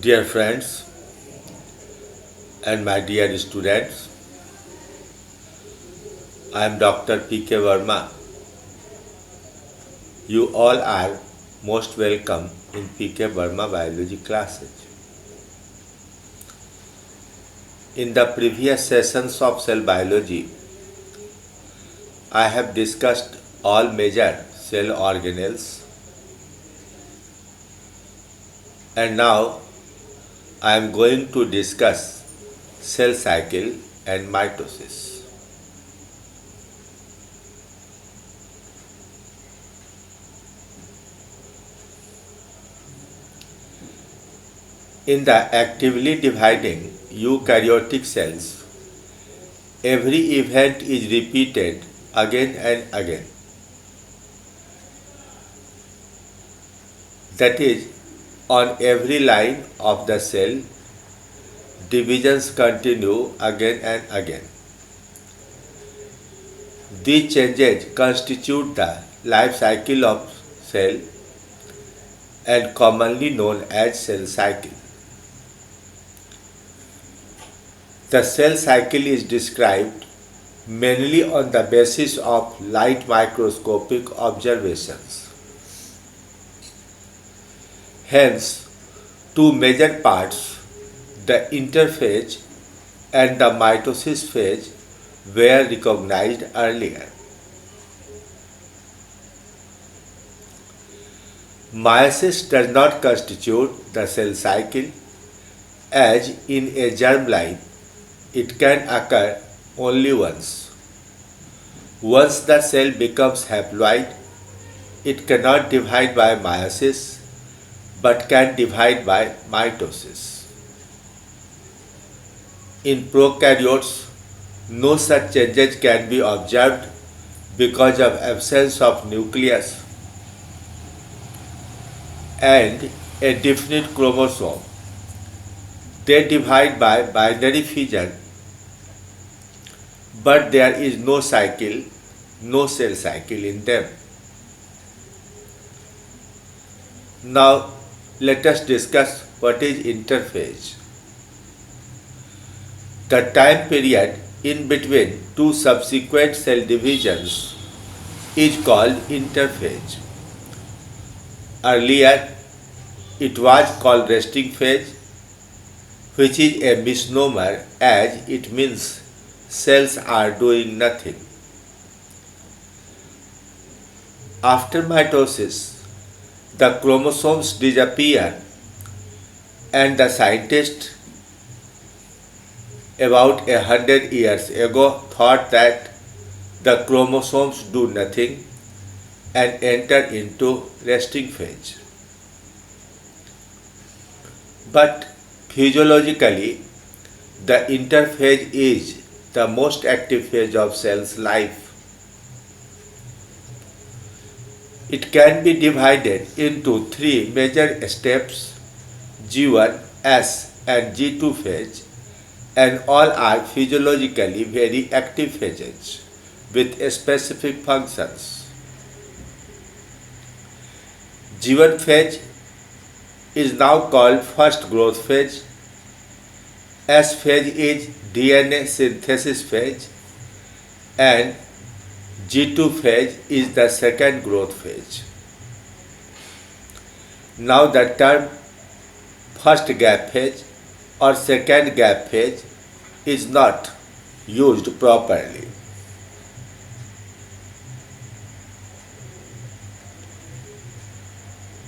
Dear friends and my dear students, I am Dr. P.K. Verma. You all are most welcome in P.K. Verma biology classes. In the previous sessions of cell biology, I have discussed all major cell organelles, and now I am going to discuss cell cycle and mitosis. In the actively dividing eukaryotic cells, every event is repeated again and again. That is, on every line of the cell, divisions continue again and again. These changes constitute the life cycle of cell and commonly known as cell cycle. The cell cycle is described mainly on the basis of light microscopic observations. Hence, two major parts, the interphase and the mitosis phase, were recognized earlier. Meiosis does not constitute the cell cycle, as in a germline it can occur only once. Once the cell becomes haploid, it cannot divide by meiosis but can divide by mitosis. In prokaryotes, no such changes can be observed because of absence of nucleus and a definite chromosome. They divide by binary fission, but there is no cycle, no cell cycle in them. Now, let us discuss what is interphase. The time period in between two subsequent cell divisions is called interphase. Earlier, it was called resting phase, which is a misnomer as it means cells are doing nothing. After mitosis, the chromosomes disappear, and the scientists about 100 years ago thought that the chromosomes do nothing and enter into resting phase. But physiologically, the interphase is the most active phase of cell's life. It can be divided into three major steps, G1, S and G2 phase, and all are physiologically very active phases with specific functions. G1 phase is now called first growth phase. S phase is DNA synthesis phase, and G2 phase is the second growth phase. Now the term first gap phase or second gap phase is not used properly.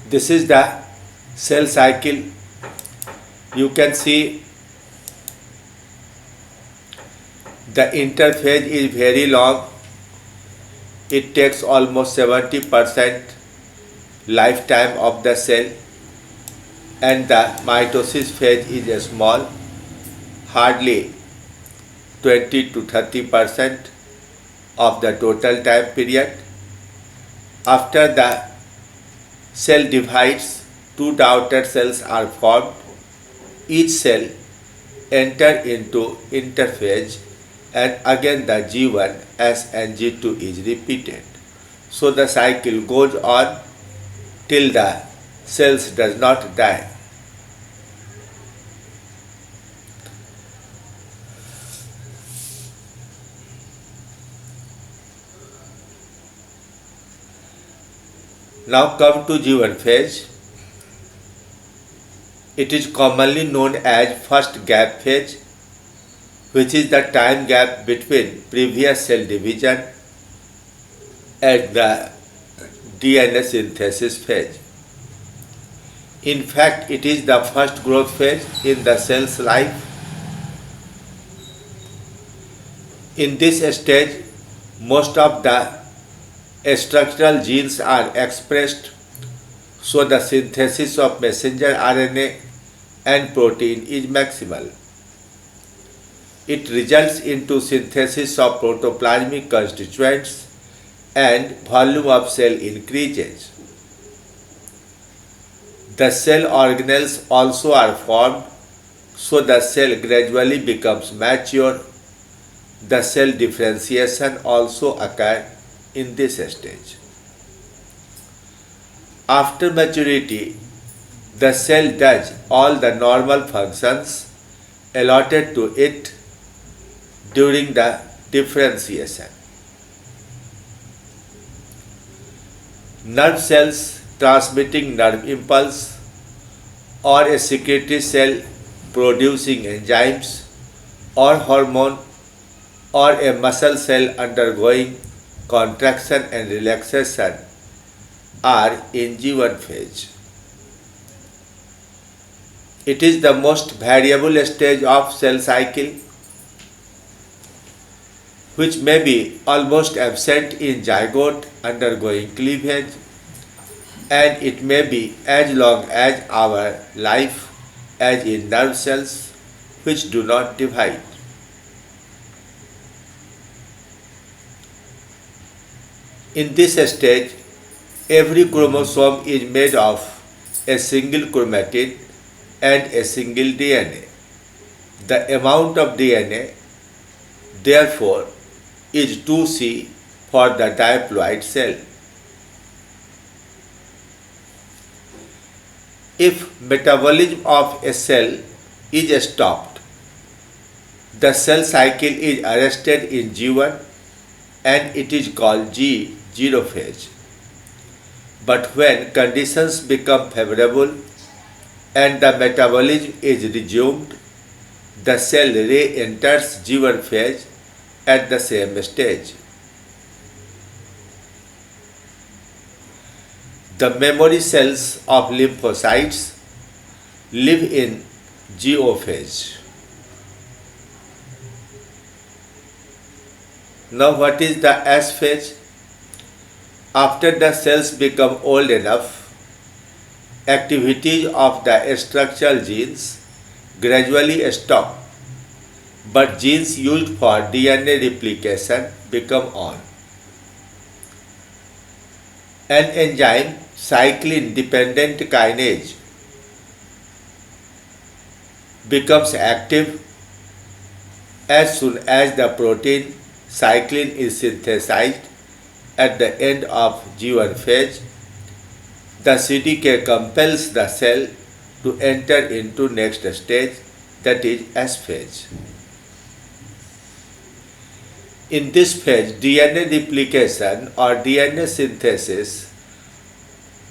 This is the cell cycle. You can see the interphase is very long. It takes almost 70% lifetime of the cell, and the mitosis phase is small, hardly 20 to 30% of the total time period. After the cell divides, two daughter cells are formed. Each cell enters into interphase, and again the G1, S and G2 is repeated. So the cycle goes on till the cells does not die. Now come to G1 phase. It is commonly known as first gap phase, which is the time gap between previous cell division and the DNA synthesis phase. In fact, it is the first growth phase in the cell's life. In this stage, most of the structural genes are expressed, so the synthesis of messenger RNA and protein is maximal. It results into synthesis of protoplasmic constituents and volume of cell increases. The cell organelles also are formed, so the cell gradually becomes mature. The cell differentiation also occurs in this stage. After maturity, the cell does all the normal functions allotted to it during the differentiation. Nerve cells transmitting nerve impulse, or a secretory cell producing enzymes or hormone, or a muscle cell undergoing contraction and relaxation are in G1 phase. It is the most variable stage of cell cycle, which may be almost absent in zygote undergoing cleavage, and it may be as long as our life as in nerve cells which do not divide. In this stage, every chromosome is made of a single chromatid and a single DNA. The amount of DNA, therefore, is 2C for the diploid cell. If metabolism of a cell is stopped, the cell cycle is arrested in G1 and it is called G0 phase. But when conditions become favorable and the metabolism is resumed, the cell re-enters G1 phase at the same stage. The memory cells of lymphocytes live in GO phase. Now what is the S phase? After the cells become old enough, activities of the structural genes gradually stop, but genes used for DNA replication become on. An enzyme, cyclin-dependent kinase, becomes active as soon as the protein cyclin is synthesized at the end of G1 phase. The CDK compels the cell to enter into next stage, that is S phase. In this phase, DNA replication or DNA synthesis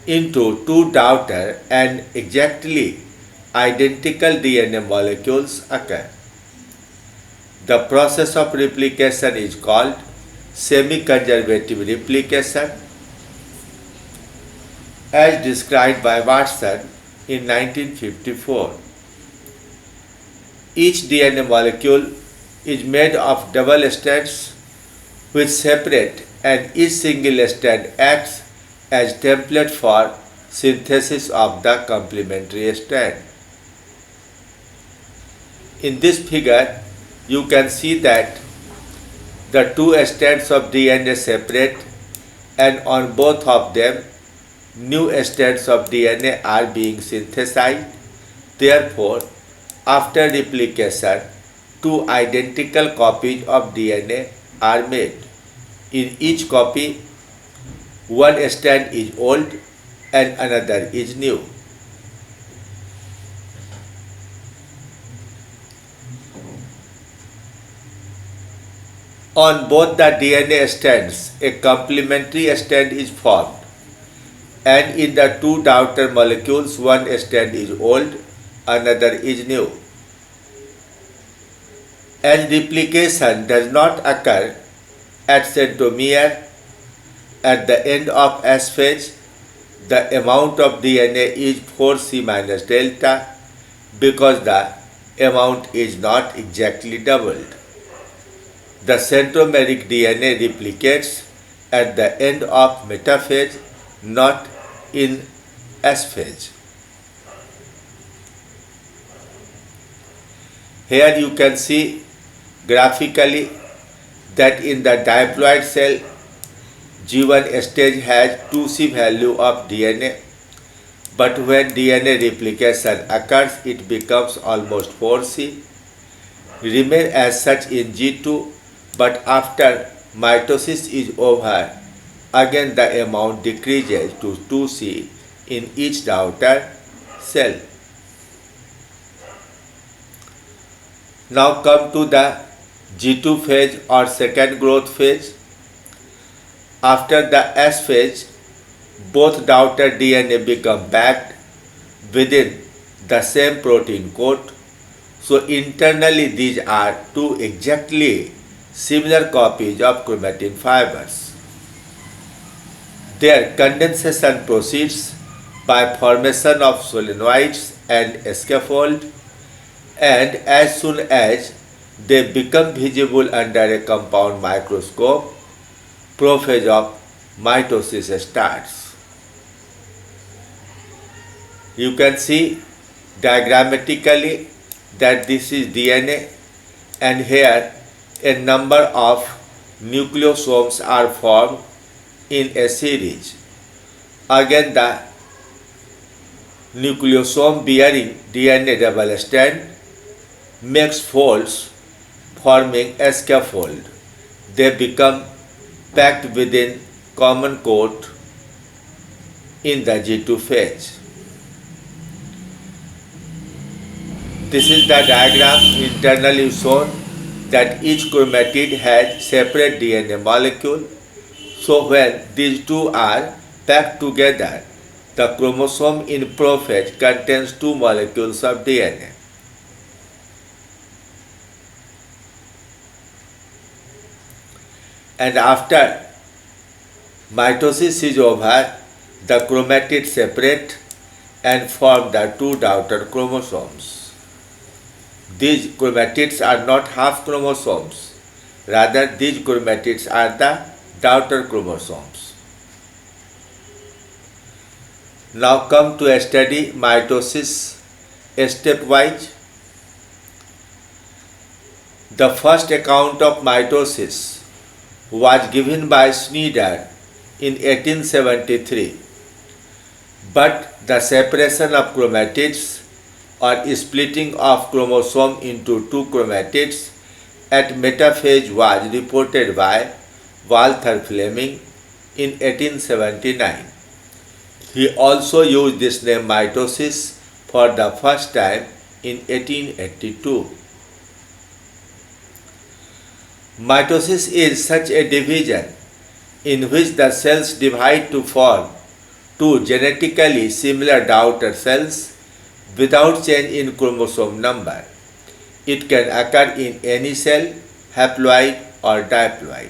into two daughter and exactly identical DNA molecules occur. The process of replication is called semi-conservative replication, as described by Watson in 1954. Each DNA molecule is made of double strands which separate, and each single strand acts as template for synthesis of the complementary strand. In this figure, you can see that the two strands of DNA separate, and on both of them new strands of DNA are being synthesized. Therefore, after replication, two identical copies of DNA are made. In each copy, one strand is old and another is new. On both the DNA strands, a complementary strand is formed. And in the two daughter molecules, one strand is old, another is new. As replication does not occur at centromere at the end of S phase, the amount of DNA is 4C minus delta because the amount is not exactly doubled. The centromeric DNA replicates at the end of metaphase, not in S phase. Here you can see graphically that in the diploid cell, G1 stage has 2C value of DNA, but when DNA replication occurs, it becomes almost 4C, remain as such in G2, but after mitosis is over, again the amount decreases to 2C in each daughter cell. Now come to the G2 phase or second growth phase. After the S phase, both daughter DNA become packed within the same protein coat. So internally these are two exactly similar copies of chromatin fibers. Their condensation proceeds by formation of solenoids and scaffold, and as soon as they become visible under a compound microscope, prophase of mitosis starts. You can see diagrammatically that this is DNA, and here a number of nucleosomes are formed in a series. Again the nucleosome bearing DNA double strand makes folds forming a scaffold. They become packed within common coat in the G2 phase. This is the diagram internally shown that each chromatid has separate DNA molecule. So when these two are packed together, the chromosome in prophase contains two molecules of DNA. And after mitosis is over, the chromatids separate and form the two daughter chromosomes. These chromatids are not half chromosomes, rather these chromatids are the daughter chromosomes. Now come to study mitosis stepwise. The first account of mitosis was given by Schneider in 1873, but the separation of chromatids or splitting of chromosome into two chromatids at metaphase was reported by Walther Fleming in 1879. He also used this name mitosis for the first time in 1882. Mitosis is such a division in which the cells divide to form two genetically similar daughter cells without change in chromosome number. It can occur in any cell, haploid or diploid.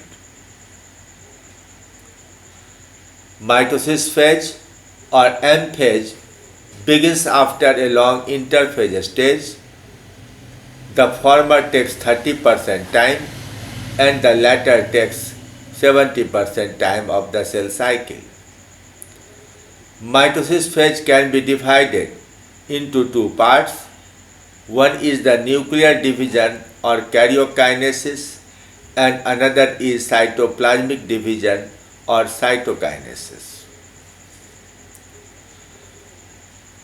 Mitosis phase or M phase begins after a long interphase stage. The former takes 30% time and the latter takes 70% time of the cell cycle. Mitosis phase can be divided into two parts. One is the nuclear division or karyokinesis, and another is cytoplasmic division or cytokinesis.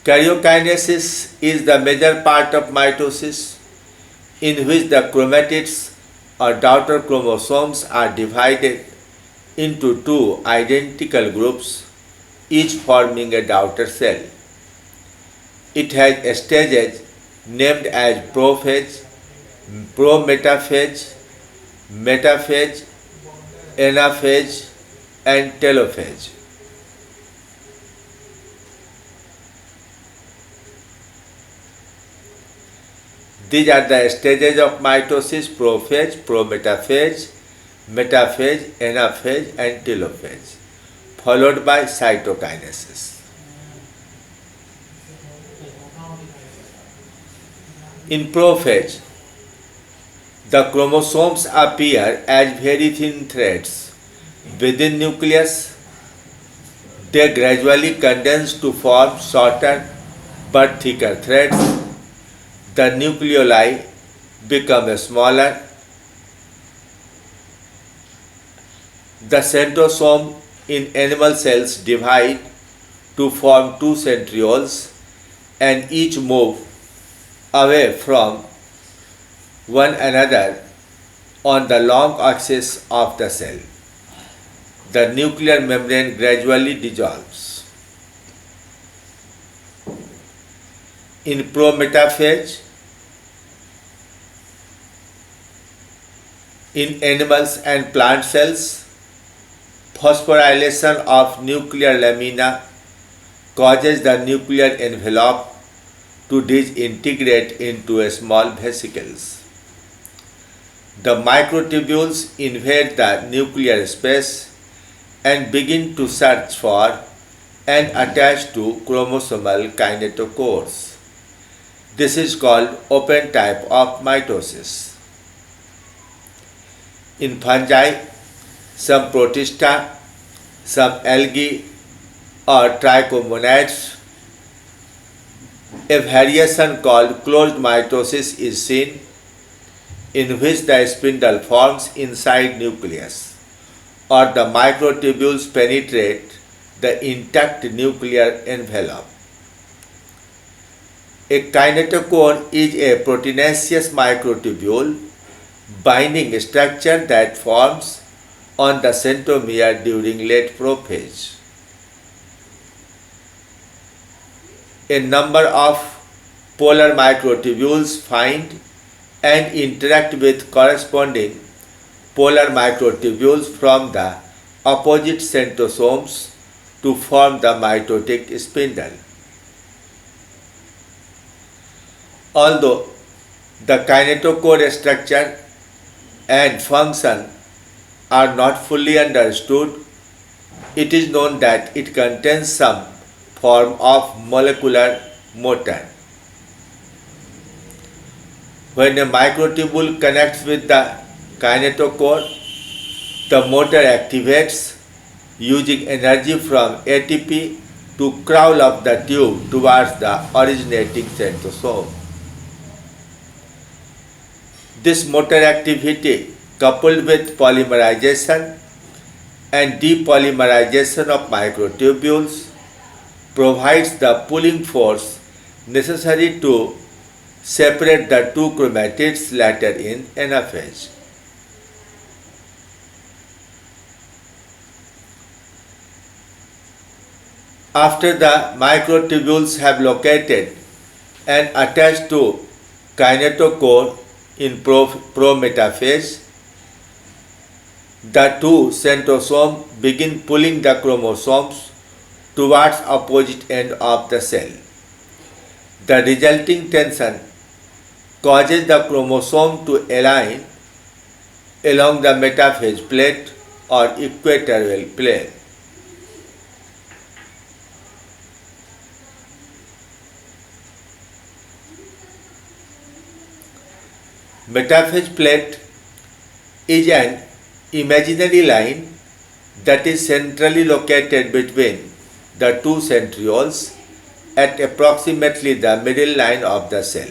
Karyokinesis is the major part of mitosis, in which the chromatids or daughter chromosomes are divided into two identical groups, each forming a daughter cell. It has stages named as prophase, prometaphase, metaphase, anaphase, and telophase. These are the stages of mitosis: prophase, prometaphase, metaphase, anaphase, and telophase, followed by cytokinesis. In prophase, the chromosomes appear as very thin threads within nucleus. They gradually condense to form shorter but thicker threads. The nucleoli become smaller. The centrosome in animal cells divide to form two centrioles and each move away from one another on the long axis of the cell. The nuclear membrane gradually dissolves. In prometaphase, in animals and plant cells, phosphorylation of nuclear lamina causes the nuclear envelope to disintegrate into small vesicles. The microtubules invade the nuclear space and begin to search for and attach to chromosomal kinetochores. This is called open type of mitosis. In fungi, some protista, some algae or trichomonads, a variation called closed mitosis is seen, in which the spindle forms inside nucleus, or the microtubules penetrate the intact nuclear envelope. A kinetochore is a proteinaceous microtubule binding structure that forms on the centromere during late prophase. A number of polar microtubules find and interact with corresponding polar microtubules from the opposite centrosomes to form the mitotic spindle. Although the kinetochore structure and function are not fully understood, it is known that it contains some form of molecular motor. When a microtubule connects with the kinetochore, the motor activates using energy from ATP to crawl up the tube towards the originating centrosome. This motor activity, coupled with polymerization and depolymerization of microtubules, provides the pulling force necessary to separate the two chromatids later in anaphase. After the microtubules have located and attached to kinetochore in prometaphase, the two centrosomes begin pulling the chromosomes towards opposite end of the cell. The resulting tension causes the chromosome to align along the metaphase plate or equatorial plane. Metaphase plate is an imaginary line that is centrally located between the two centrioles at approximately the middle line of the cell.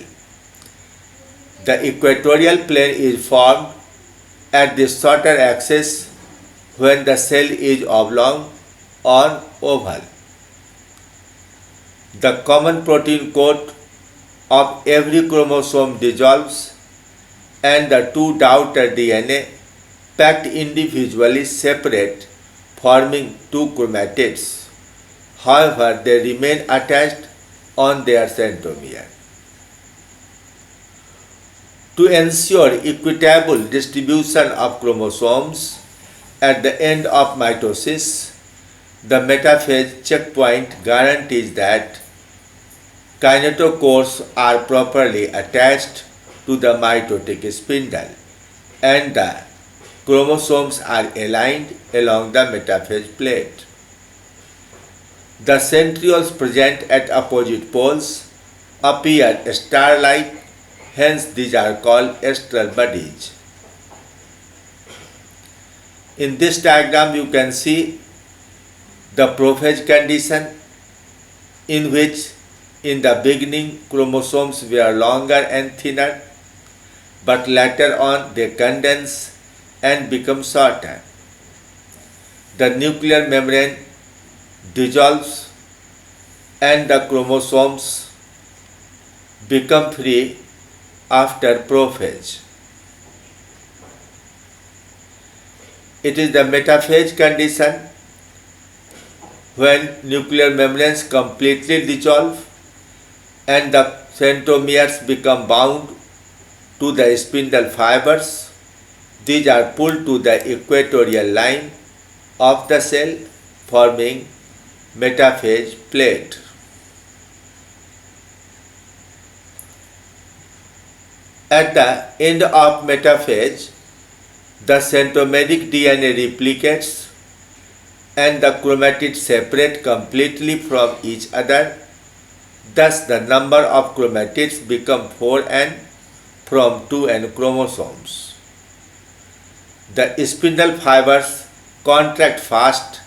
The equatorial plane is formed at the shorter axis when the cell is oblong or oval. The common protein coat of every chromosome dissolves and the two daughter DNA packed individually separate, forming two chromatids. However, they remain attached on their centromere. To ensure equitable distribution of chromosomes at the end of mitosis, the metaphase checkpoint guarantees that kinetochores are properly attached to the mitotic spindle, and the chromosomes are aligned along the metaphase plate. The centrioles present at opposite poles appear star-like, hence these are called astral bodies. In this diagram you can see the prophase condition, in which in the beginning chromosomes were longer and thinner, but later on they condense and become shorter. The nuclear membrane dissolves and the chromosomes become free after prophase. It is the metaphase condition, when nuclear membranes completely dissolve and the centromeres become bound to the spindle fibers. These are pulled to the equatorial line of the cell, forming metaphase plate. At the end of metaphase, the centromeric DNA replicates and the chromatids separate completely from each other. Thus, the number of chromatids become 4n from 2n chromosomes. The spindle fibers contract fast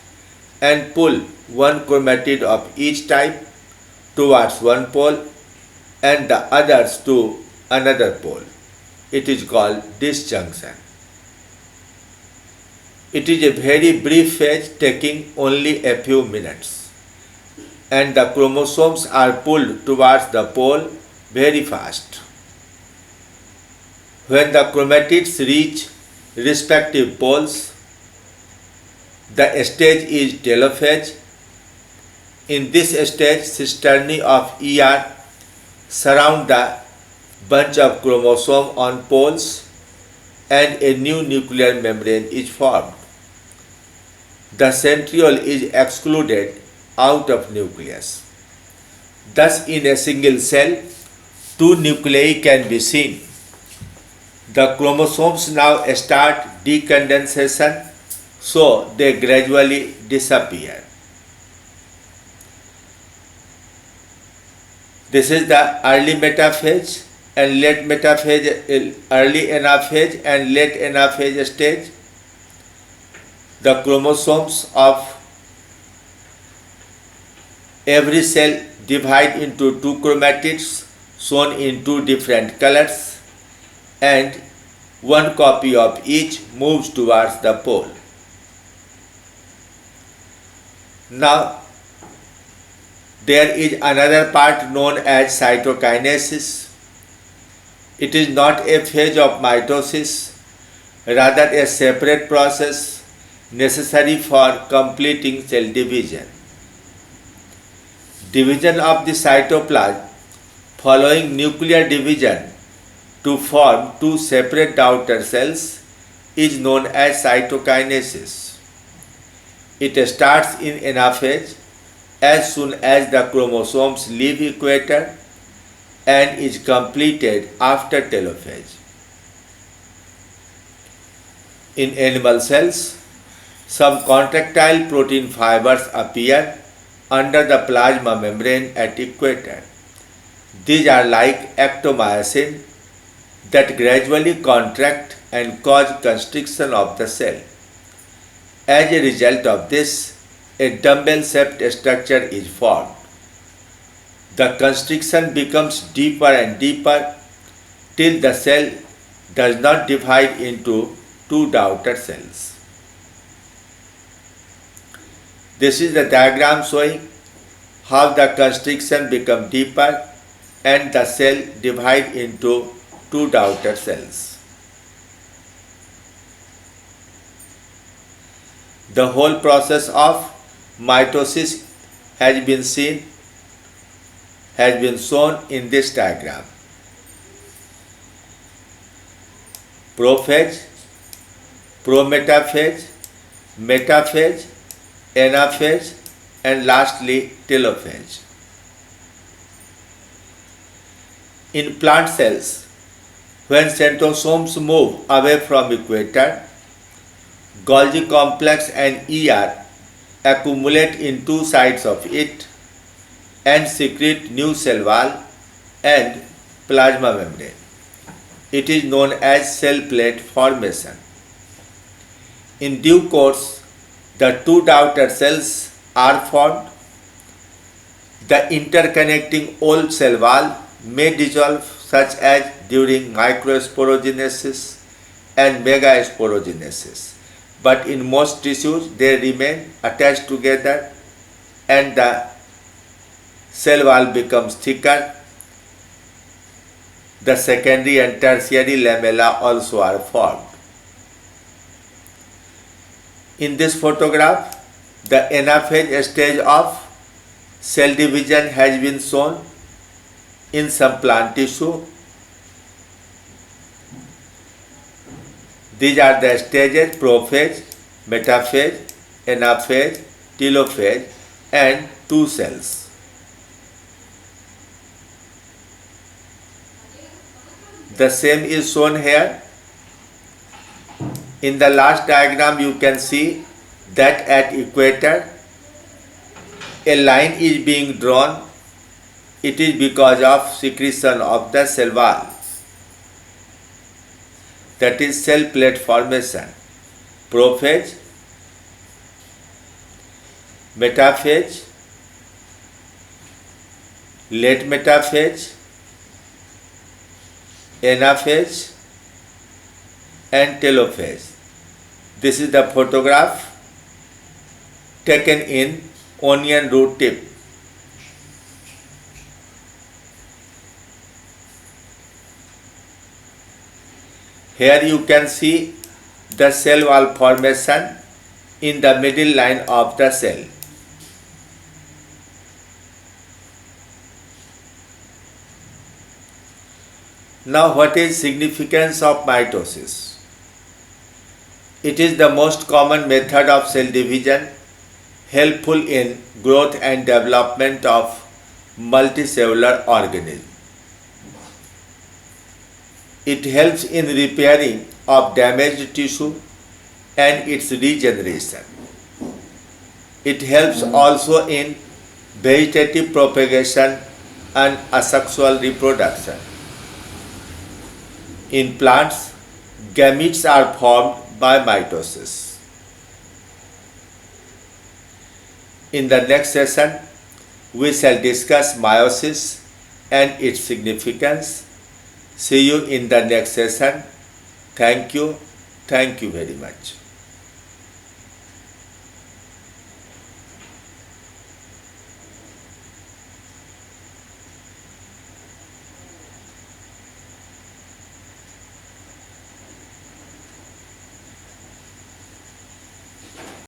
and pull one chromatid of each type towards one pole and the others to another pole. It is called disjunction. It is a very brief phase taking only a few minutes, and the chromosomes are pulled towards the pole very fast. When the chromatids reach respective poles, the stage is telophase. In this stage, cisternae of ER surround the bunch of chromosomes on poles and a new nuclear membrane is formed. The centriole is excluded out of nucleus. Thus, in a single cell, two nuclei can be seen. The chromosomes now start decondensation, so they gradually disappear. This is the early metaphase and late metaphase, early anaphase and late anaphase stage. The chromosomes of every cell divide into two chromatids shown in two different colors, and one copy of each moves towards the pole. Now, there is another part known as cytokinesis. It is not a phase of mitosis, rather a separate process necessary for completing cell division. Division of the cytoplasm following nuclear division to form two separate daughter cells is known as cytokinesis. It starts in anaphase as soon as the chromosomes leave equator and is completed after telophase. In animal cells, some contractile protein fibers appear under the plasma membrane at equator. These are like ectomyosin that gradually contract and cause constriction of the cell. As a result of this, a dumbbell-shaped structure is formed. The constriction becomes deeper and deeper till the cell does not divide into two daughter cells. This is the diagram showing how the constriction becomes deeper and the cell divide into two daughter cells. The whole process of mitosis has been shown in this diagram. Prophase, prometaphase, metaphase, anaphase, and lastly telophase. In plant cells, When centrosomes move away from equator, Golgi complex and ER accumulate in two sides of it and secrete new cell wall and plasma membrane. It is known as cell plate formation. In due course, the two daughter cells are formed. The interconnecting old cell wall may dissolve, such as during microsporogenesis and megasporogenesis, but in most tissues they remain attached together and the cell wall becomes thicker. The secondary and tertiary lamella also are formed. In this photograph, the anaphase stage of cell division has been shown in some plant tissue. These are the stages: prophase, metaphase, anaphase, telophase, and two cells. The same is shown here. In the last diagram, you can see that at equator, a line is being drawn. It is because of secretion of the cell wall. That is cell plate formation. Prophase, metaphase, late metaphase, anaphase, and telophase. This is the photograph taken in onion root tip. Here you can see the cell wall formation in the middle line of the cell. Now, what is significance of mitosis? It is the most common method of cell division, helpful in growth and development of multicellular organisms. It helps in repairing of damaged tissue and its regeneration. It helps also in vegetative propagation and asexual reproduction. In plants, gametes are formed by mitosis. In the next session, we shall discuss meiosis and its significance. See you in the next session. Thank you. Thank you very much.